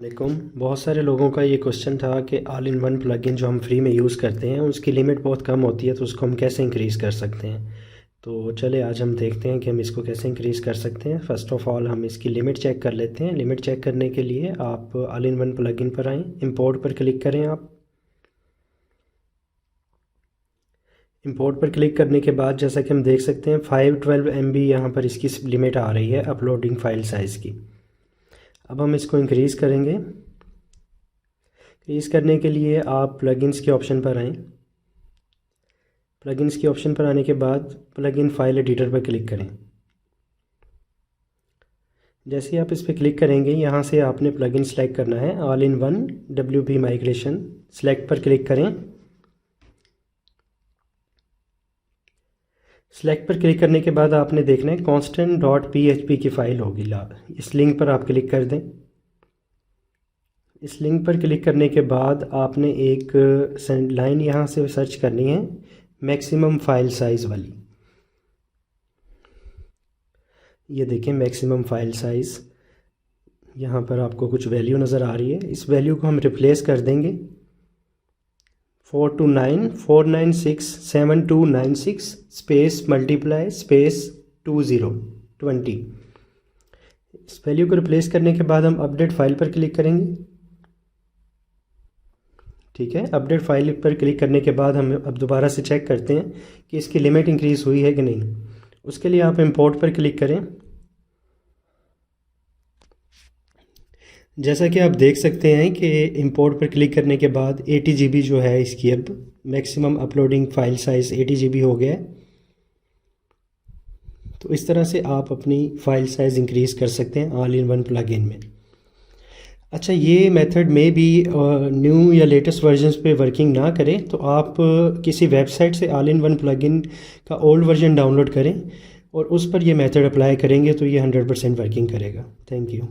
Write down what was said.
वालेकुम। बहुत सारे लोगों का ये क्वेश्चन था कि ऑल इन वन प्लगइन जो हम फ्री में यूज़ करते हैं उसकी लिमिट बहुत कम होती है, तो उसको हम कैसे इंक्रीज़ कर सकते हैं। तो चले आज हम देखते हैं कि हम इसको कैसे इंक्रीज़ कर सकते हैं। फ़र्स्ट ऑफ़ ऑल हम इसकी लिमिट चेक कर लेते हैं। लिमिट चेक करने के लिए आप ऑल इन वन प्लगइन पर आएँ, इंपोर्ट पर क्लिक करें। आप इंपोर्ट पर क्लिक करने के बाद जैसा कि हम देख सकते हैं 512 MB यहाँ पर इसकी लिमिट आ रही है अपलोडिंग फ़ाइल साइज़ की। अब हम इसको इंक्रीज़ करेंगे। इंक्रीज़ करने के लिए आप प्लगइन्स के ऑप्शन पर आएँ। प्लगइन्स के ऑप्शन पर आने के बाद प्लगइन फाइल एडिटर पर क्लिक करें। जैसे ही आप इस पर क्लिक करेंगे यहाँ से आपने प्लगइन सेलेक्ट करना है, all in one WP migration. Select पर क्लिक करें। सेलेक्ट पर क्लिक करने के बाद आपने देखना है constant.php की फ़ाइल होगी। इस लिंक पर आप क्लिक कर दें। इस लिंक पर क्लिक करने के बाद आपने एक लाइन यहाँ से सर्च करनी है, मैक्सिमम फाइल साइज़ वाली। ये देखें मैक्सिमम फाइल साइज़, यहाँ पर आपको कुछ वैल्यू नज़र आ रही है। इस वैल्यू को हम रिप्लेस कर देंगे 429.496.7296 स्पेस मल्टीप्लाई स्पेस 20 इस वैल्यू को रिप्लेस करने के बाद हम अपडेट फाइल पर क्लिक करेंगे। ठीक है, अपडेट फाइल पर क्लिक करने के बाद हम अब दोबारा से चेक करते हैं कि इसकी लिमिट इंक्रीज़ हुई है कि नहीं। उसके लिए आप इंपोर्ट पर क्लिक करें। जैसा कि आप देख सकते हैं कि इंपोर्ट पर क्लिक करने के बाद 80 GB जो है इसकी अब maximum uploading file size 80 GB हो गया है। तो इस तरह से आप अपनी फ़ाइल साइज़ इंक्रीज़ कर सकते हैं ऑल इन वन प्लगइन में। अच्छा, ये मेथड में भी न्यू या लेटेस्ट वर्जन्स पे वर्किंग ना करें तो आप किसी वेबसाइट से ऑल इन वन प्लगइन का ओल्ड वर्जन डाउनलोड करें और उस पर ये मेथड अप्लाई करेंगे तो ये 100% वर्किंग करेगा। Thank you.